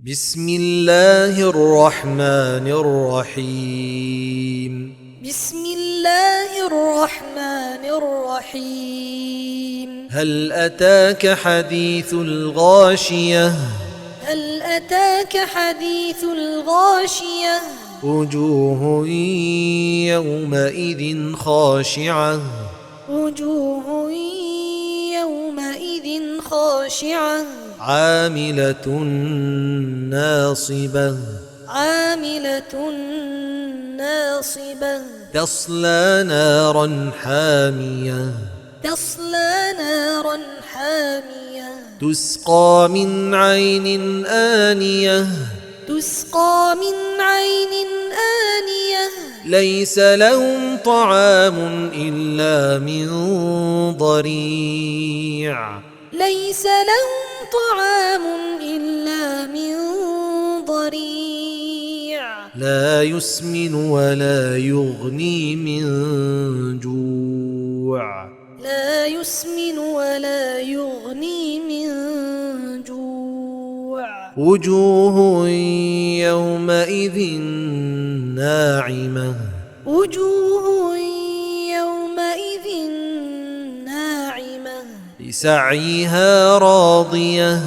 بسم الله الرحمن الرحيم. بسم الله الرحمن الرحيم. هل أتاك حديث الغاشية؟ هل أتاك حديث الغاشية؟ وجوه يومئذ خاشعة. وجوه يومئذ خاشعة. عاملة ناصبة. عاملة ناصبة. تصلى نارا حامية. تصلى نارا حامية. تسقى من عين آنية. تسقى من عين آنية. ليس لهم طعام إلا من ضريع. ليس لهم طعام إلا من ضريع. لا يسمن ولا يغني من جوع. لا يسمن ولا يغني من جوع. وجوه يومئذ ناعمة. وجوه يومئذ ناعمة. لسعيها راضية.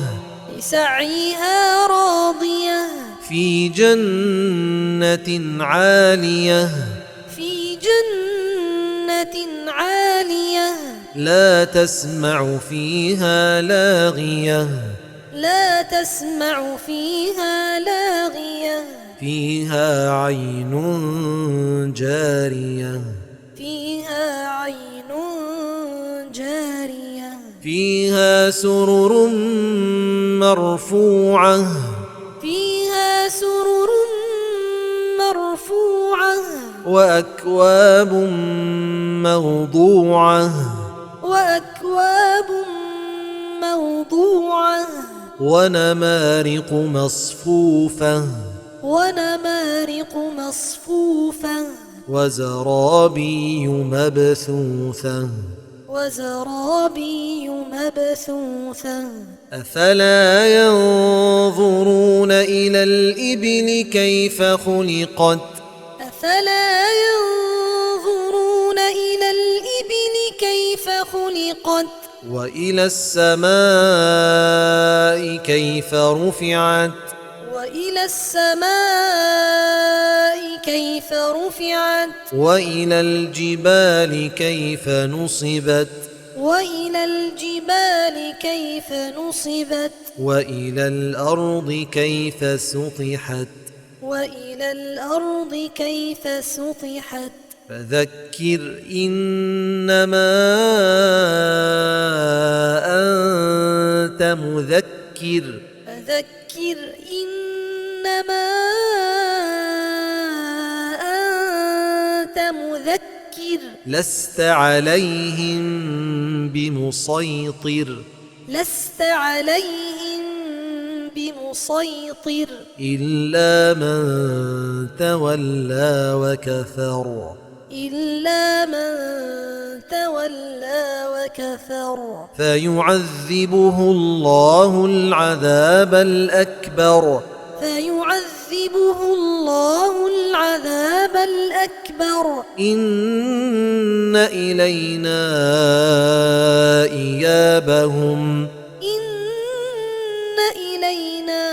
لسعيها راضية. في جنة عالية. في جنة عالية. لا تسمع فيها لاغية. لا تسمع فيها لاغية. فيها عين جارية. فيها عين جارية. فيها سرر مرفوعة. فيها سرر مرفوعة. وأكواب موضوعة. وأكواب موضوعة. ونمارق مصفوفة. ونمارق مصفوفة. وزرابي مبثوثة. وزرابي مبثوثة. أفلا ينظرون إلى الإبل كيف خلقت. أفلا ينظرون إلى الإبل كيف خلقت. وإلى السماء كيف رفعت. وإلى السماء كيف رفعت. وإلى الجبال كيف نصبت. وإلى الجبال كيف نصبت. وإلى الأرض كيف سطحت. وإلى الأرض كيف سطحت. فذكر إنما أنت مذكر. فذكر إنما أنت مذكر. لست عليهم بمسيطر. لست عليهم بمسيطر. إلا من تولى وكفر. إلا من تولى وكفر. فيعذبه الله العذاب الأكبر. فيعذبه الله العذاب الأكبر. إن إلينا إيابهم. إن إلينا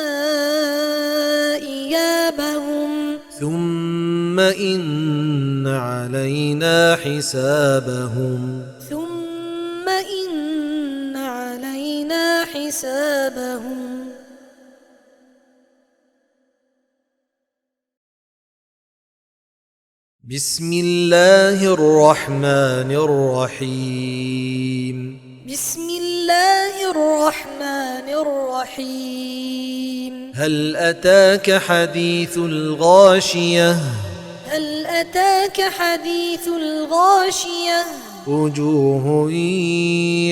إيابهم. ثم إن علينا حسابهم. ثم إن علينا حسابهم. بسم الله الرحمن الرحيم. بسم الله الرحمن الرحيم. هل أتاك حديث الغاشية؟ هل أتاك حديث الغاشية؟ وجوه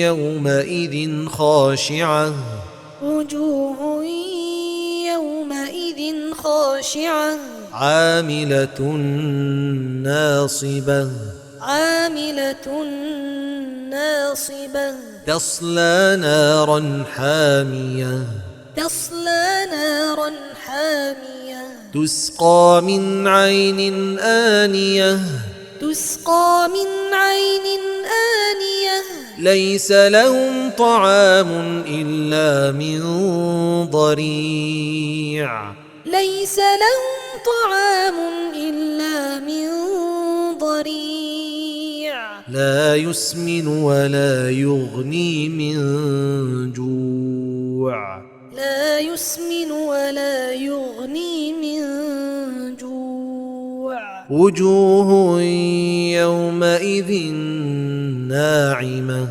يومئذ خاشعة. وجوه يومئذ خاشعة. عاملة ناصبة. عاملة ناصبة. تصلى نارا حامية. تصلى نارا حامية تسقى من عين آنية تسقى من عين آنية ليس لهم طعام إلا من ضريع ليس لهم طعام إلا من ضريع لا يسمن ولا يغني من جوع لا يسمن ولا يغني من جوع وجوه يومئذ ناعمة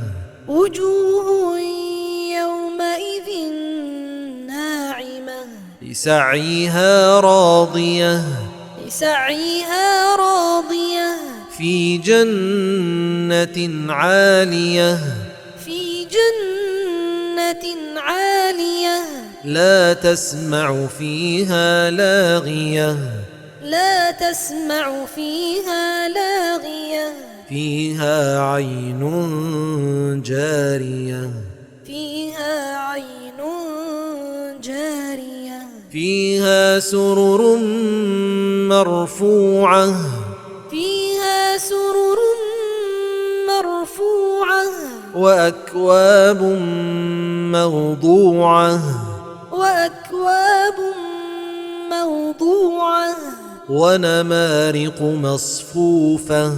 وجوه يومئذ ناعمة لسعيها راضية لسعيها راضية في جنة عالية في جنة عالية لا تسمع فيها لاغية لا تسمع فيها لاغية فيها عين جارية فيها عين جارية فيها سرر مرفوعة فيها سرر مرفوعة وأكواب موضوعة وأكواب موضوعة ونمارق مصفوفة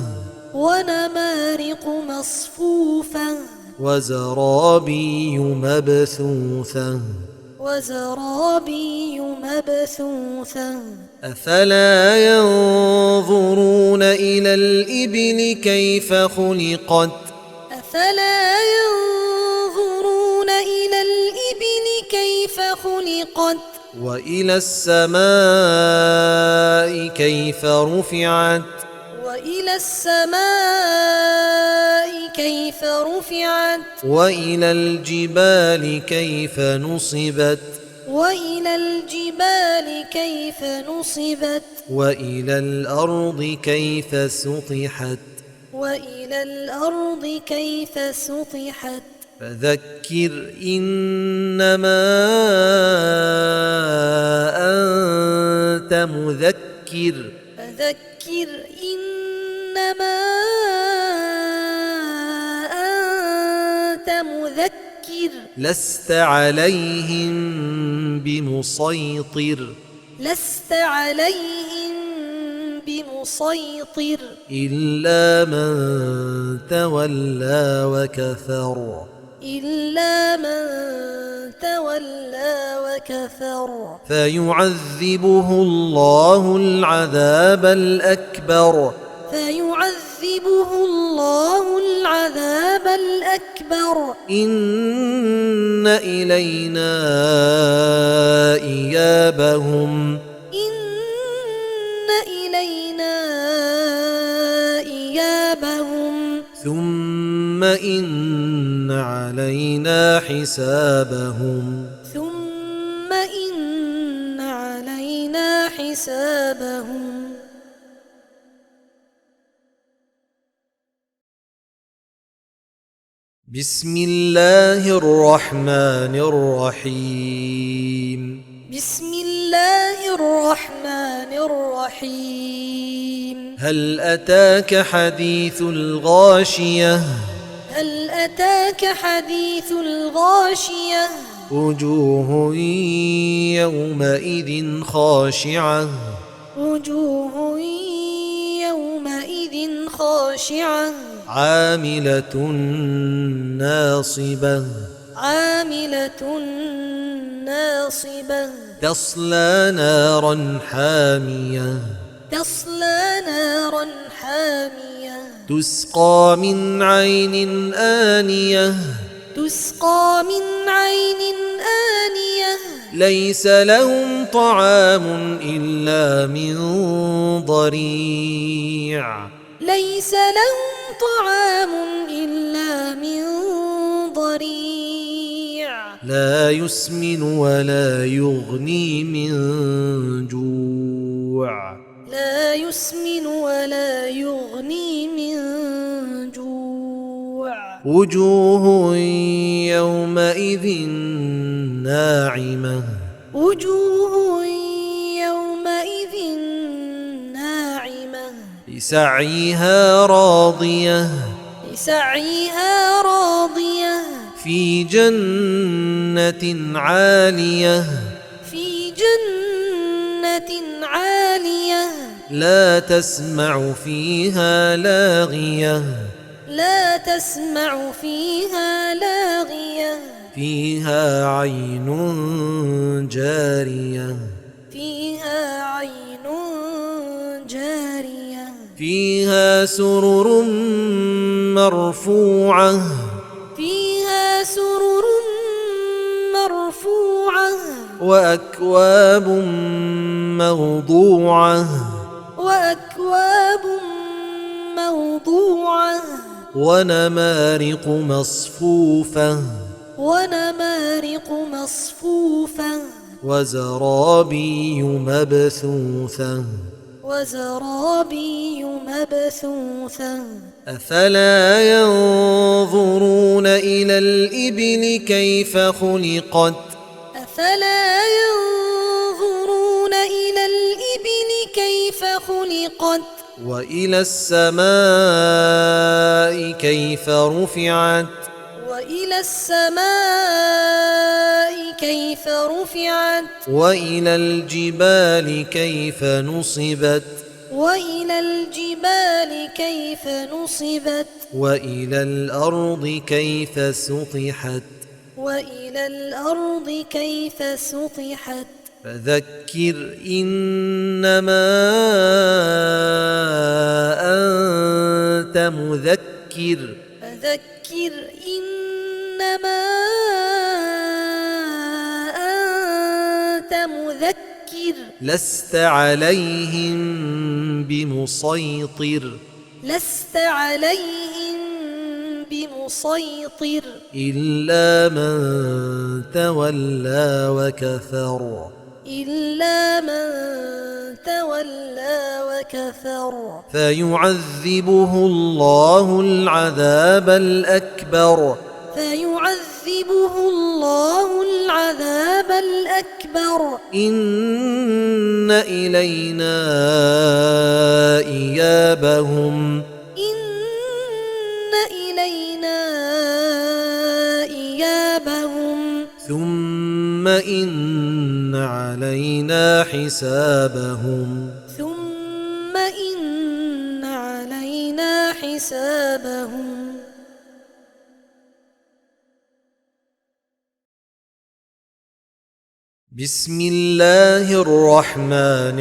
ونمارق مصفوفة وزرابي مبثوثة وزرابي مبثوثة أفلا ينظرون إلى الإبل كيف خلقت أفلا ينظرون إلى الإبل كيف خلقت وإلى السماء كيف رفعت وإلى السماء كيف رفعت وإلى الجبال كيف نصبت وإلى الجبال كيف نصبت وإلى الأرض كيف سطحت وإلى الأرض كيف سطحت فذكر إنما أنت مذكر فذكر إنما أنت مذكر لست عليهم بمسيطر لست عليهم بمسيطر إلا من تولى وكفر إلا من تولى وكفر فيعذبه الله العذاب الأكبر فيعذبه الله العذاب الأكبر إن إلينا إيابهم إن إلينا إيابهم ثم إن علينا حسابهم ثم إن علينا حسابهم. بسم الله الرحمن الرحيم بسم الله الرحمن الرحيم هل أتاك حديث الغاشية هل أتاك حديث الغاشية وجوه يومئذ خاشعة وجوه يومئذ خاشعة عاملة ناصبة عاملة ناصبة تصلى نارا حامية تصلى نارا حامية تسقى من عين آنية تسقى من عين آنية ليس لهم طعام إلا من ضريع ليس لهم طعام إلا من ضريع لا يسمن ولا يغني من جوع لا يسمن ولا يغني من جوع وجوه يومئذ ناعمة وجوه يومئذ ناعمة لسعيها راضية لسعيها راضية في جنة عالية في جنة عالية لا تسمع فيها لاغية لا تسمع فيها لاغية فيها عين جارية فيها عين جارية فيها سرر مرفوعة فيها سرر مرفوعة وأكواب موضوعة وأكواب موضوعة ونمارق مصفوفة ونمارق مصفوفة وزرابي مبثوثة وزرابي مبثوثة أفلا ينظرون إلى الإبل كيف خلقت أفلا ينظرون إلى الإبل كيف خلقت وإلى السماء كيف رفعت وإلى السماء كيف رفعت وإلى الجبال كيف نصبت وإلى الجبال كيف نصبت وإلى الأرض كيف سطحت وإلى الأرض كيف سطحت فذكر إنما أنت مذكر فذكر إنما أنت مذكر لست عليهم بمسيطر لست عليهم بمسيطر إلا من تولى وكفر إلا من تولى وكفر فيعذبه الله العذاب الأكبر فيعذبه الله العذاب الأكبر إن إلينا إيابهم إن إلينا إيابهم ثم إن علينا حسابهم ثم إن علينا حسابهم. بسم الله الرحمن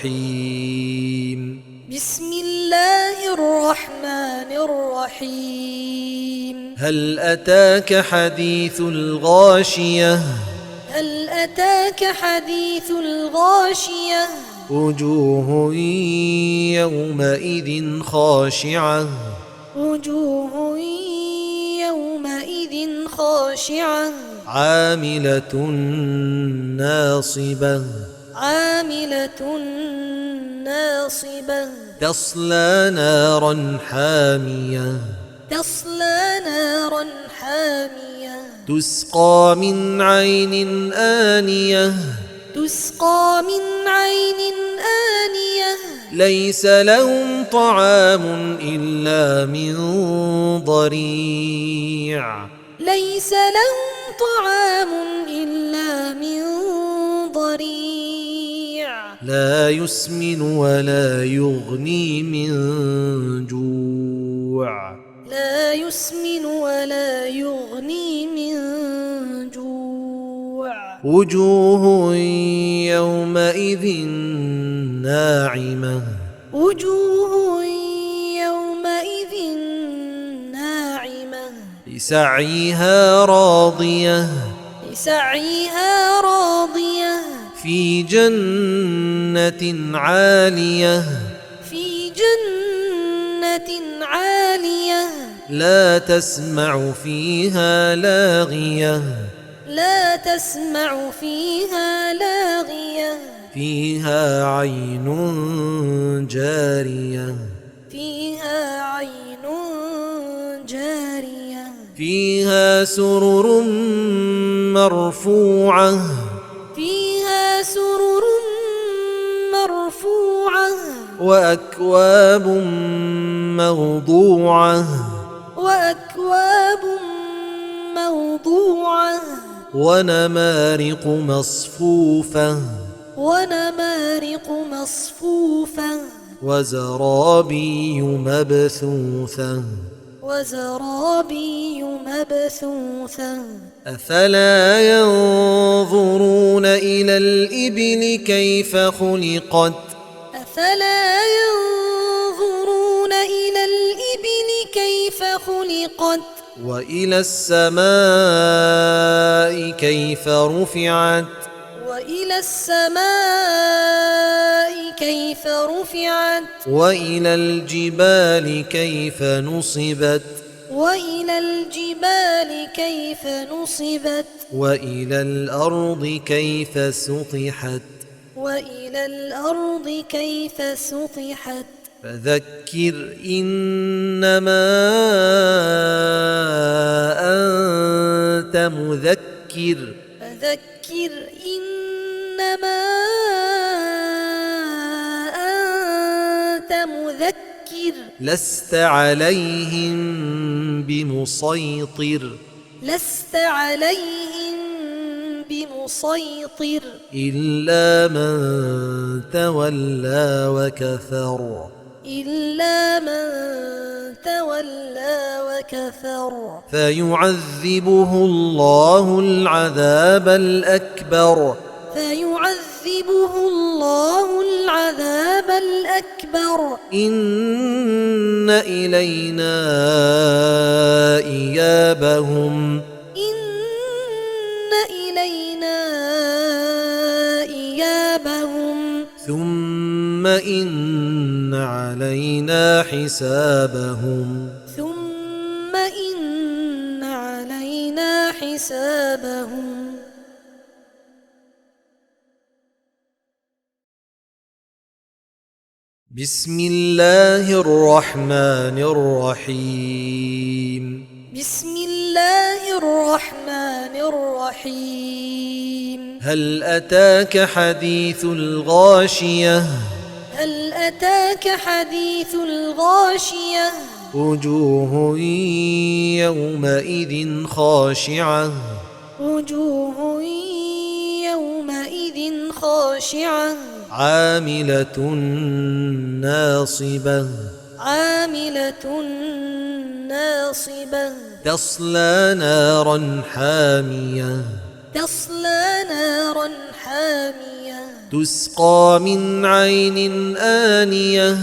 الرحيم بسم الله الرحمن الرحيم. هل أتاك حديث الغاشية هل أتاك حديث الغاشية وجوه يومئذ خاشعة وجوه يومئذ خاشعة عاملة ناصبة عاملة ناصبة تصلى نارا حامية تصلى نارا حامية تسقى من عين آنية تسقى من عين آنية ليس لهم طعام إلا من ضريع ليس لهم طعام إلا من ضريع لا يسمن ولا يغني من جوع لا يسمن ولا يغني من جوع وجوه يومئذ ناعمة وجوه يومئذ ناعمة لسعيها راضية لسعيها راضية في جنة عالية في جنة عالية لا تسمع فيها لاغية لا تسمع فيها لاغية فيها عين جارية فيها عين جارية فيها سرر مرفوعة فيها سرر مرفوعة وأكواب موضوعة وأكواب موضوعة ونمارق مصفوفة ونمارق مصفوفة وزرابي مبثوثة وزرابي مبثوثة أفلا ينظرون إلى الإبل كيف خلقت أفلا ينظرون إلى الإبل كيف خلقت وإلى السماء كيف رفعت وإلى السماء كيف رفعت وإلى الجبال كيف نصبت وإلى الجبال كيف نصبت وإلى الأرض كيف سطحت وإلى الأرض كيف سطحت فذكر إنما أنت مذكر فذكر إنما أنت مذكر لست عليهم بمسيطر لست عليهم بمسيطر إلا من تولى وكفر إلا من تولى وكفر فيعذبه الله العذاب الأكبر فيعذبه الله العذاب الأكبر إن إلينا إيابهم إن إلينا إيابهم ثم إن علينا حسابهم ثم إن علينا حسابهم بسم الله الرحمن الرحيم بسم الله الرحمن الرحيم هل أتاك حديث الغاشية هل أتاك حديث الغاشية وجوه يومئذ خاشعة وجوه يومئذ خاشعة عاملة ناصبة عاملة ناصبة تصلى نارا حامية تصلى نارا حامية تسقى من عين آنية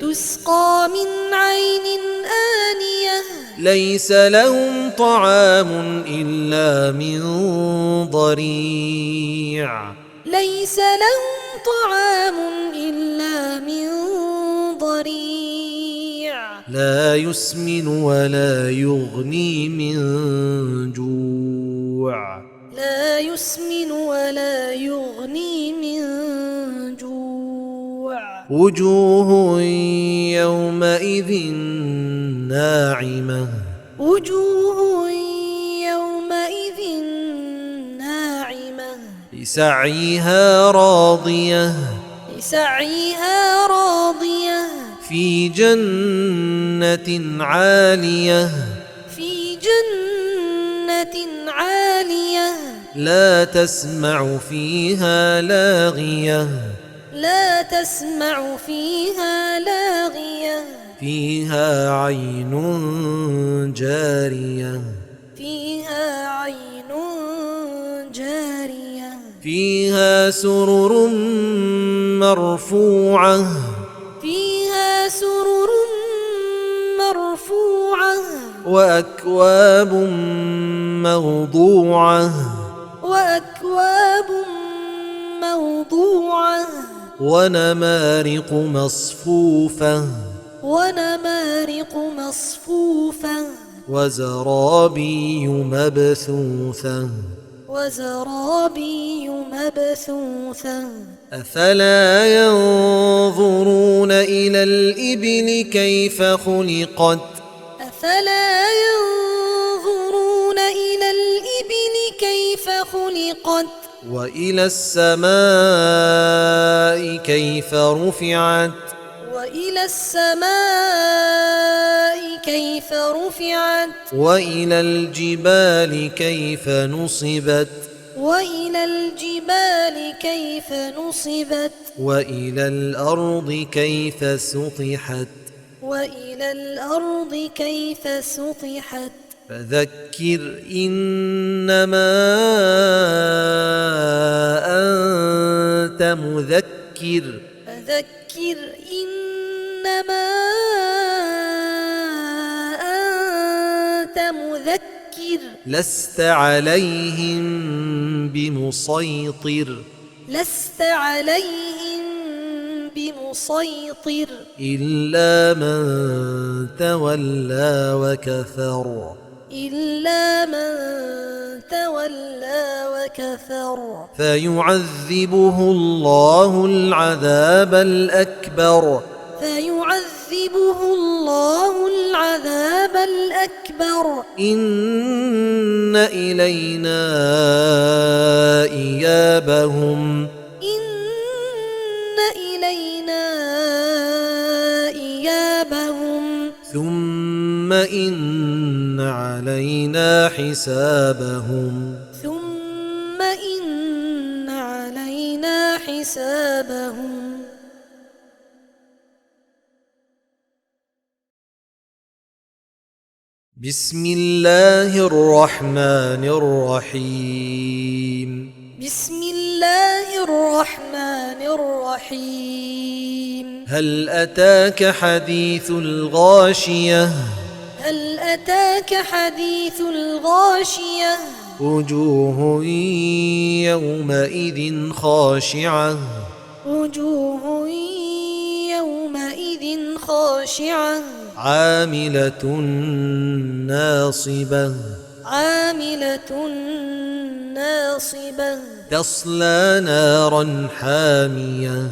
تسقى من عين آنية ليس لهم طعام إلا من ضريع ليس لهم طعام إلا من ضريع لا يسمن ولا يغني من جوع لا يسمن ولا يغني من جوع وجوه يومئذ ناعمة وجوه يومئذ ناعمة لسعيها راضية لسعيها راضية في جنة عالية في جنة عالية لا تسمع فيها لاغية لا تسمع فيها لاغية فيها عين جارية فيها عين جارية فيها سرر مرفوعة فيها سرر مرفوعة وأكواب موضوعة وأكواب موضوعة ونمارق مصفوفة ونمارق مصفوفة وزرابي مبثوثة وزرابي مبثوثة أفلا ينظرون إلى الإبل كيف خلقت أفلا ينظرون خلقت وإلى السماء كيف رفعت وإلى السماء كيف رفعت وإلى الجبال كيف نصبت وإلى الجبال كيف نصبت وإلى الأرض كيف سطحت وإلى الأرض كيف سطحت فذكر إنما أنت مذكر فذكر إنما أنت مذكر لست عليهم بمسيطر لست عليهم بمسيطر إلا من تولى وكفر إلا من تولى وكفر فيعذبه الله العذاب الأكبر فيعذبه الله العذاب الأكبر إن إلينا إيابهم إن إلينا إيابهم ثم إن علينا حسابهم ثم إن علينا حسابهم. بسم الله الرحمن الرحيم بسم الله الرحمن الرحيم هل أتاك حديث الغاشية هل أتاك حديث الغاشية وجوه يومئذ خاشعة وجوه يومئذ خاشعة عاملة ناصبة عاملة ناصبة تصلى نارا حامية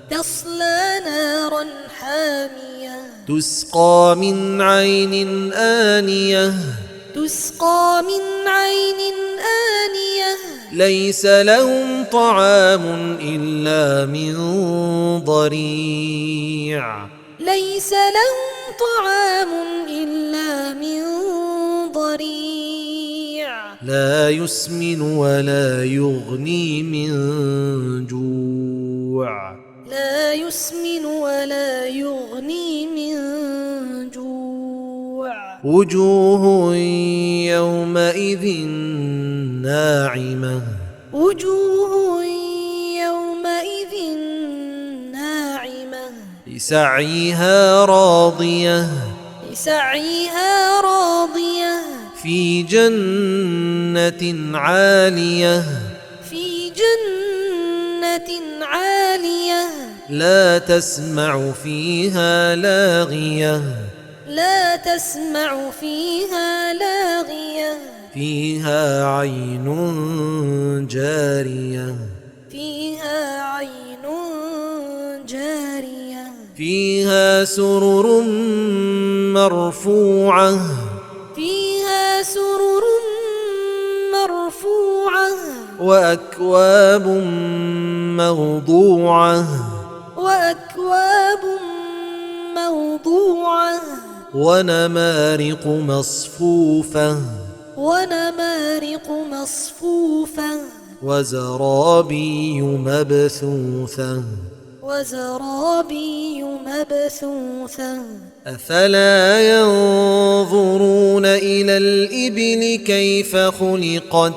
تصلى نارا حامية تسقى من عين آنية تسقى من عين آنية ليس لهم طعام إلا من ضريع ليس لهم طعام إلا من ضريع لا يسمن ولا يغني من جوع لا يسمن ولا يغني من جوع وجوه يومئذ ناعمة وجوه يومئذ ناعمة لسعيها راضية لسعيها راضية في جنة عالية في جنة عالية لا تسمع فيها لاغية لا تسمع فيها لاغية فيها عين جارية فيها عين جارية فيها سرر مرفوعة فيها سرر مرفوعة وأكواب موضوعة وأكواب موضوعة ونمارق مصفوفة ونمارق مصفوفة وزرابي مبثوثة وزرابي مبثوثة أفلا ينظرون إلى الإبل كيف خلقت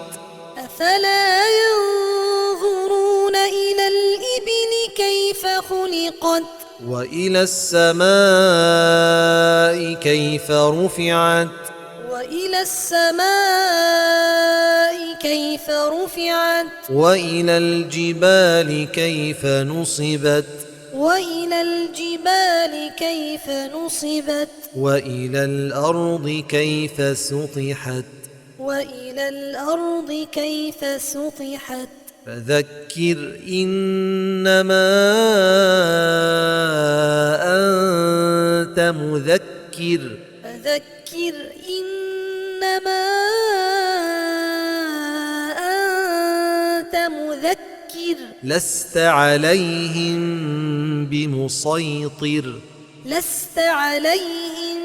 أفلا ينظرون إلى الإبل كيف خلقت وإلى السماء كيف رفعت وإلى السماء كيف رفعت وإلى الجبال كيف نصبت وإلى الجبال كيف نصبت وإلى الأرض كيف سطحت وإلى الأرض كيف سطحت فذكر إنما أنت مذكر فذكر إنما مذكر لست عليهم بمسيطر لست عليهم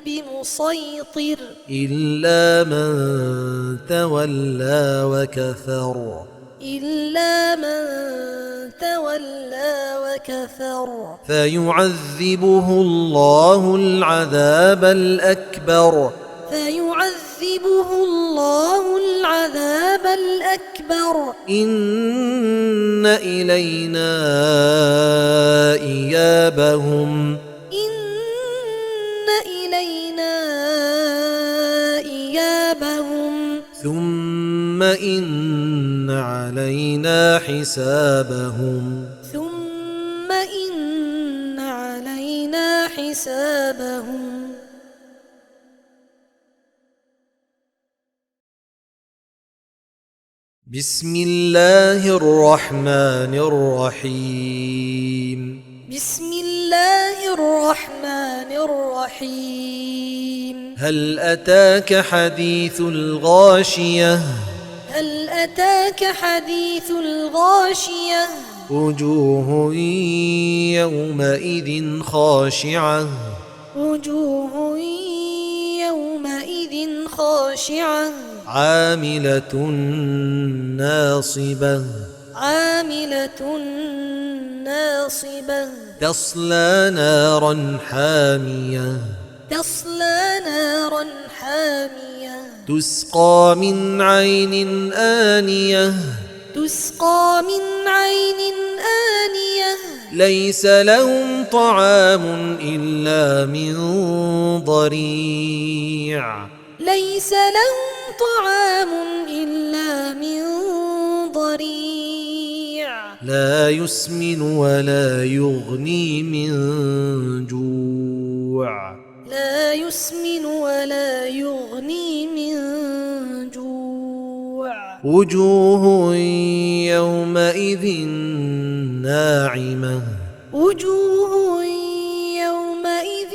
بمسيطر إلا من تولى وكفر إلا من تولى وكفر فيعذبه الله العذاب الأكبر فيعذبه الله العذاب الأكبر إن إلينا إيابهم إن إلينا إيابهم ثم إن علينا حسابهم ثم إن علينا حسابهم. بسم الله الرحمن الرحيم بسم الله الرحمن الرحيم هل أتاك حديث الغاشية هل أتاك حديث الغاشية وجوه يومئذ خاشعة وجوه يومئذ خاشعة عاملة ناصبة عاملة ناصبة تصلى نارا حامية تصلى نارا حامية تسقى من عين آنية تسقى من عين آنية ليس لهم طعام إلا من ضريع ليس لهم طعام إلا من ضريع لا يسمن ولا يغني من جوع لا يسمن ولا يغني من جوع وجوه يومئذ ناعمة وجوه يومئذ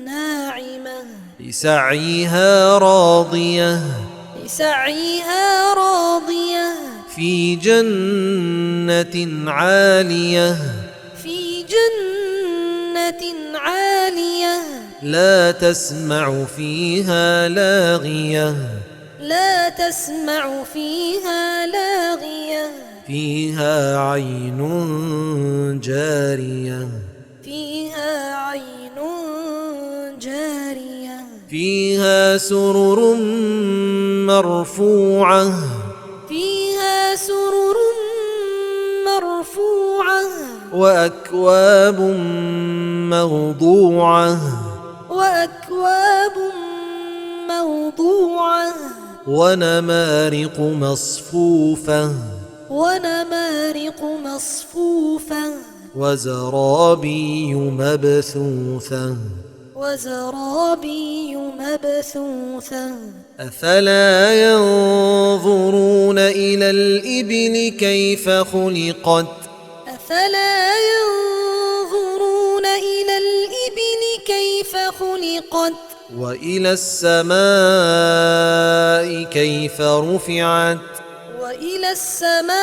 ناعمة لسعيها راضية لسعيها راضية في جنة عالية في جنة عالية لا تسمع فيها لاغية لا تسمع فيها لاغية فيها عين جارية فيها عين جارية فيها سرر مرفوعة فيها سرر مرفوعة وأكواب موضوعة وأكواب موضوعة ونمارق مصفوفة ونمارق مصفوفة وزرابي مبثوثة وزرابي مبثوثة أفلا ينظرون إلى الإبل كيف خلقت أفلا ينظرون إلى الإبل كيف خلقت وإلى السماء كيف رفعت وإلى السماء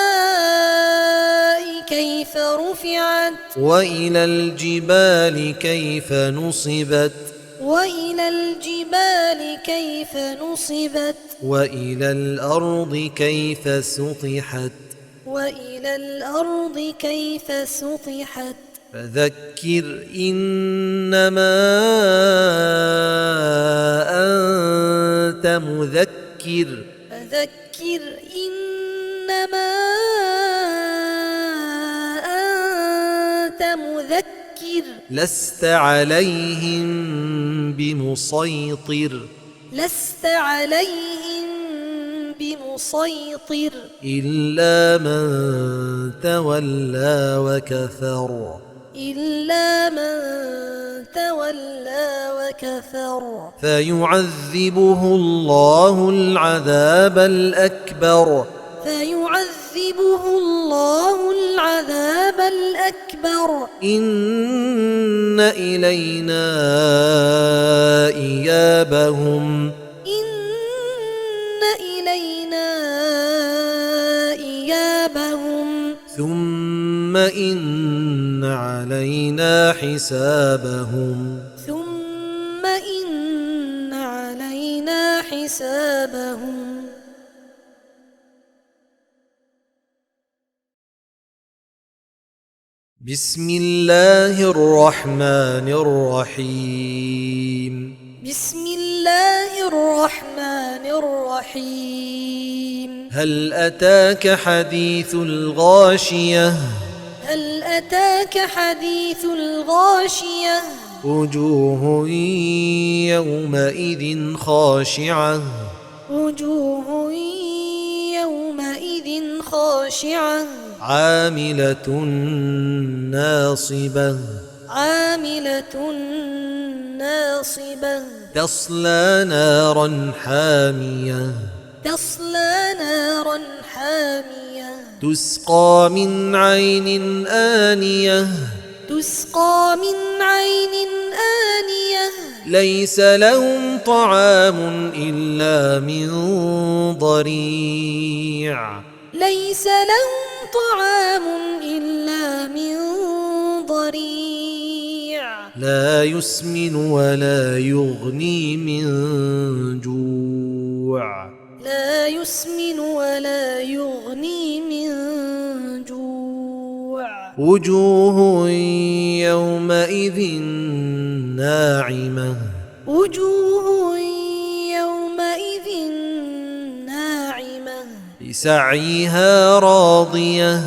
كيف رفعت وإلى الجبال كيف نصبت وإلى الجبال كيف نصبت وإلى الأرض كيف سطحت وإلى الأرض كيف سطحت. فذكر إنما أنت مذكر فذكر إنما أنت مذكر لست عليهم بمسيطر لست عليهم بمسيطر إلا من تولى وكفر إلا من تولى وكفر فيعذبه الله العذاب الأكبر فيعذبه الله العذاب الأكبر إن إلينا إيابهم إن إلينا حسابهم ثم إن علينا حسابهم ثم إن علينا حسابهم. بسم الله الرحمن الرحيم. بسم الله الرحمن الرحيم. هل أتاك حديث الغاشية؟ هل أتاك حديث الغاشية؟ وجوه يومئذ خاشعة وجوه يومئذ خاشعة عاملة ناصبة عاملة ناصبة تصلى نارا حامية تصلى نارا حامية تسقى من عين آنية تسقى من عين آنية ليس لهم طعام إلا من ضريع ليس لهم طعام إلا من ضريع لا يسمن ولا يغني من جوع لا يسمن ولا يغني من جوع وجوه يومئذ ناعمة وجوه يومئذ ناعمة لسعيها راضية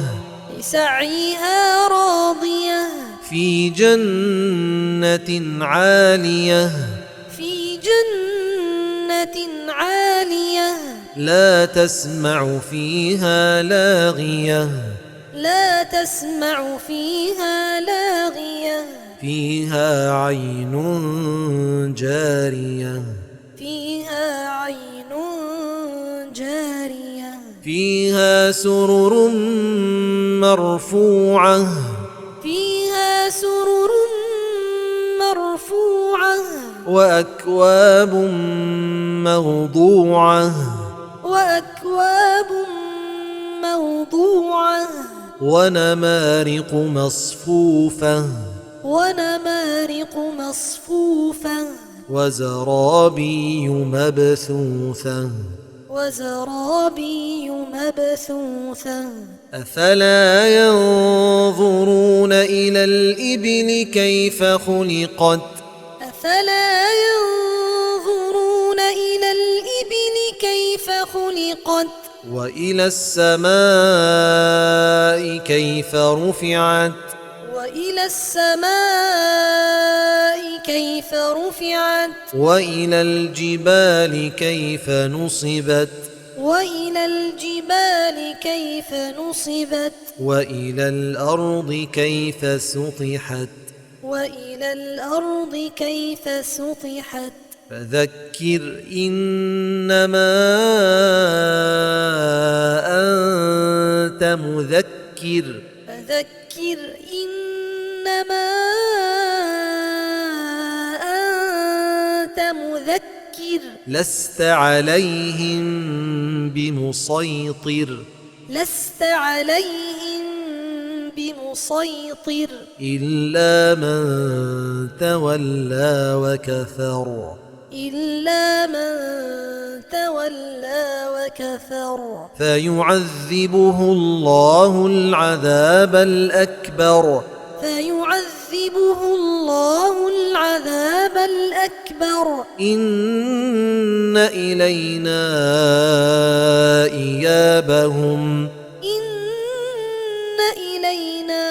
لسعيها راضية في جنة عالية في جنة عالية لا تسمع فيها لاغية لا تسمع فيها لاغية فيها عين جارية فيها عين جارية فيها سرر مرفوعة فيها سرر مرفوعة وأكواب موضوعة وأكواب موضوعة ونمارق مصفوفة ونمارق مصفوفة وزرابي مبثوثة وزرابي مبثوثة أفلا ينظرون إلى الإبل كيف خلقت أفلا ينظرون إلى الإبل كيف خلقت وإلى السماء كيف رفعت وإلى السماء كيف رفعت وإلى الجبال كيف نصبت وإلى الجبال كيف نصبت وإلى الأرض كيف سطحت وإلى الأرض كيف سطحت فذكر إنما أنت مذكر فذكر إنما أنت مذكر لست عليهم بمسيطر لست عليهم بمسيطر إلا من تولى وكفر إلا من تولى وكفر فيعذبه الله العذاب الأكبر فيعذبه الله العذاب الأكبر إن إلينا إيابهم إن إلينا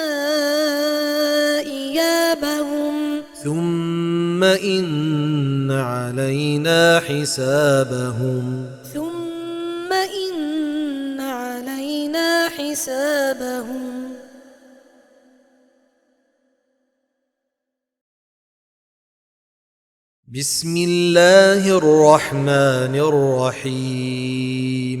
إيابهم ثم إن علينا حسابهم ثم إن علينا حسابهم. بسم الله الرحمن الرحيم.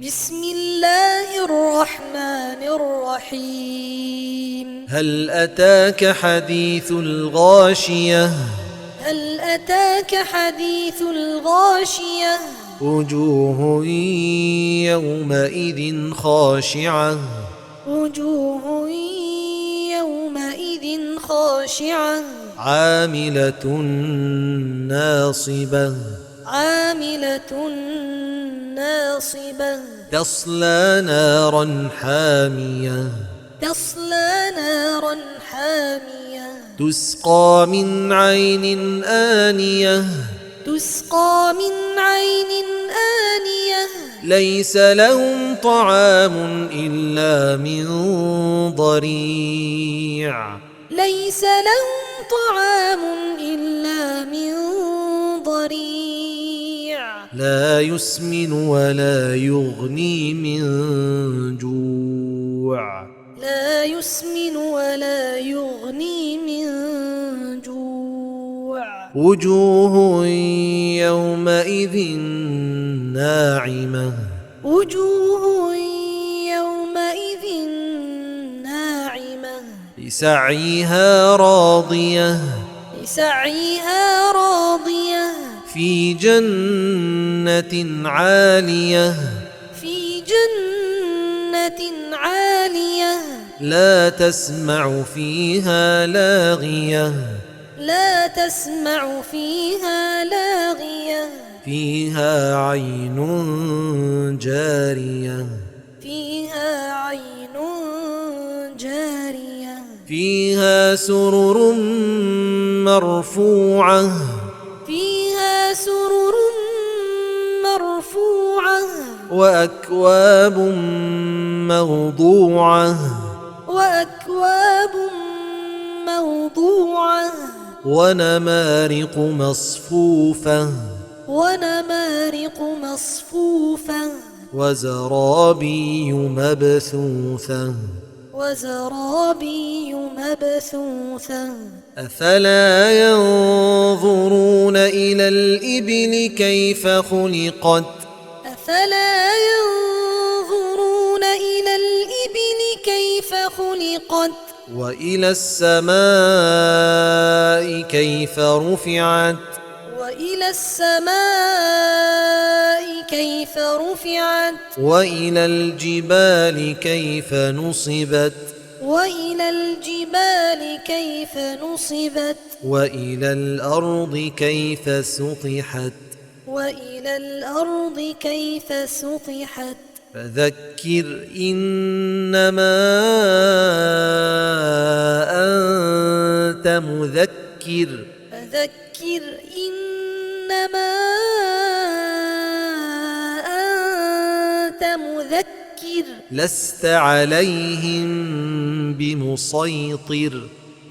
بسم الله الرحمن الرحيم. هل أتاك حديث الغاشية؟ هل أتاك حديث الغاشية؟ وجوه يومئذ خاشعة وجوه يومئذ خاشعة عاملة ناصبة عاملة ناصبة تصلى نارا حامية تصلى نارا حامية تسقى من عين آنية تسقى من عين آنية ليس لهم طعام إلا من ضريع ليس لهم طعام إلا من ضريع لا يسمن ولا يغني من جوع لا يسمن ولا يغني من جوع وجوه يومئذ ناعمة وجوه يومئذ ناعمة لسعيها راضية لسعيها راضية في جنة عالية في جنة عالية لا تسمع فيها لاغية لا تسمع فيها لاغية فيها عين جارية فيها عين جارية فيها سرر مرفوعة فيها سرر مرفوعة وأكواب موضوعة وأكواب موضوعة ونمارق مصفوفة ونمارق مصفوفة وزرابي مبثوثة وزرابي مبثوثة أفلا ينظرون إلى الإبل كيف خلقت أفلا ينظرون إلى الإبل كيف خلقت وإلى السماء كيف رفعت وإلى السماء كيف رفعت وإلى الجبال كيف نصبت وإلى الجبال كيف نصبت وإلى الأرض كيف سطحت وإلى الأرض كيف سطحت فذكر إنما أنت مذكر فذكر إنما أنت مذكر لست عليهم بمسيطر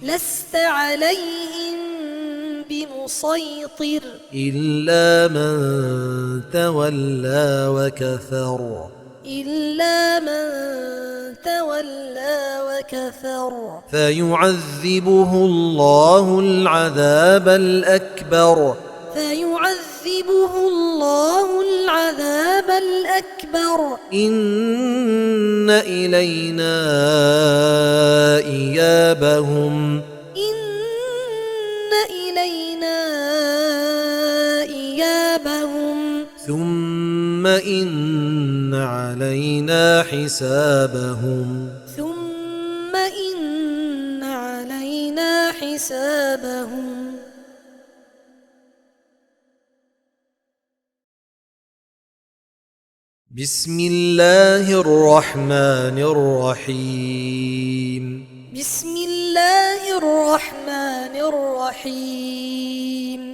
لست عليهم بمسيطر إلا من تولى وكفر إلا من تولى وكفر فيعذبه الله العذاب الأكبر فيعذبه الله العذاب الأكبر إن إلينا إيابهم إن إلينا إيابهم ثم إن علينا حسابهم ثم إن علينا حسابهم بسم الله الرحمن الرحيم بسم الله الرحمن الرحيم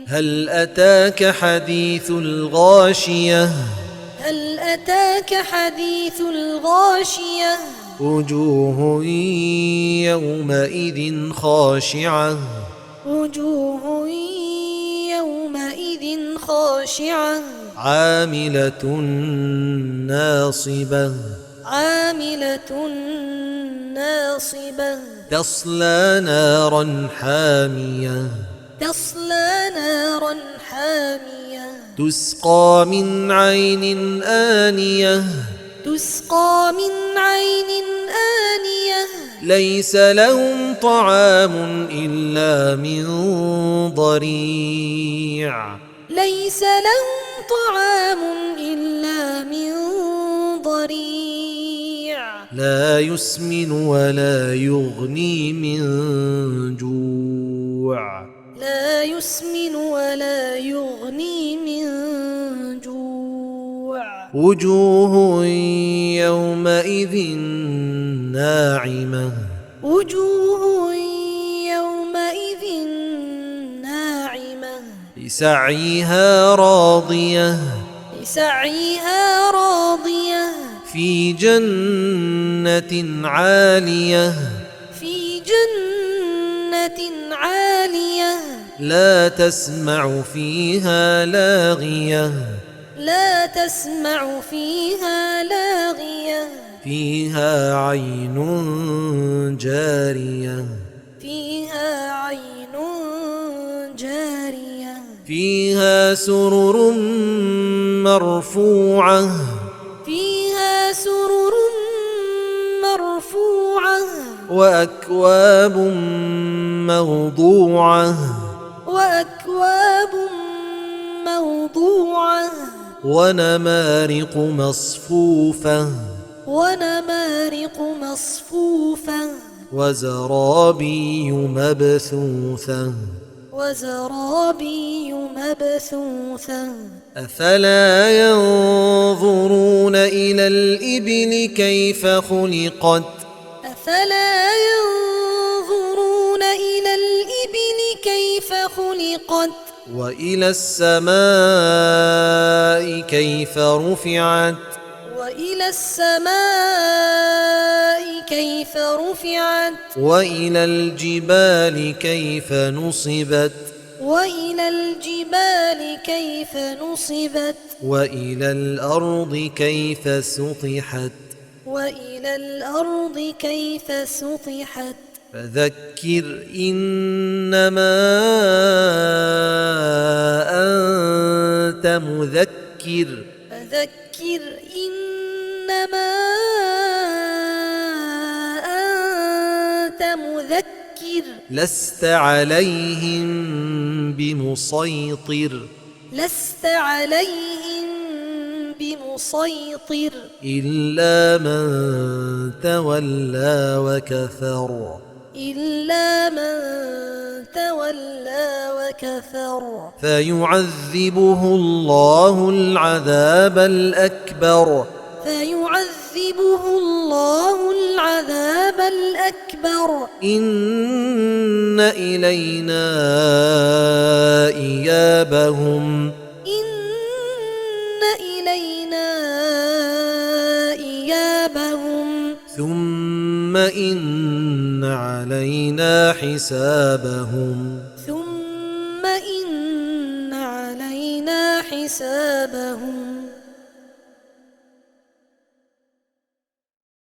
هل أتاك حديث الغاشية هل أتاك حديث الغاشية وجوه يومئذ خاشعة وجوه يومئذ خاشعة عاملة ناصبة عاملة ناصبة تصلى نارا حامية تصلى نارا حامية تسقى من عين آنية تسقى من عين آنية ليس لهم طعام إلا من ضريع ليس لهم طعام إلا من ضريع لا يسمن ولا يغني من جوع لا يسمن ولا يغني من جوع وجوه يومئذ ناعمة وجوه يومئذ ناعمة لسعيها راضية لسعيها راضية في جنة عالية في جنة عالية لا تسمع فيها لاغية لا تسمع فيها لاغية فيها عين جارية فيها عين جارية فيها سرر مرفوعة فيها سرر مرفوعة وأكواب موضوعة وأكواب موضوعة ونمارق مصفوفة ونمارق مصفوفة وزرابي مبثوثة وزرابي مبثوثة أفلا ينظرون إلى الإبل كيف خلقت أفلا ينظرون إلى الإبل كيف خلقت وإلى السماء كيف رفعت وإلى السماء كيف رفعت وإلى الجبال كيف نصبت وإلى الجبال كيف نصبت وإلى الأرض كيف سطحت وإلى الأرض كيف سطحت فذكر إنما أنت مذكر فذكر إنما أنت مذكر لست عليهم بمسيطر لست عليهم بمسيطر إلا من تولى وكفر إلا من تولى وكفر فيعذبه الله العذاب الأكبر فيعذبه الله العذاب الأكبر إن إلينا إيابهم إن إلينا إيابهم ثم إن علينا حسابهم ثم إن علينا حسابهم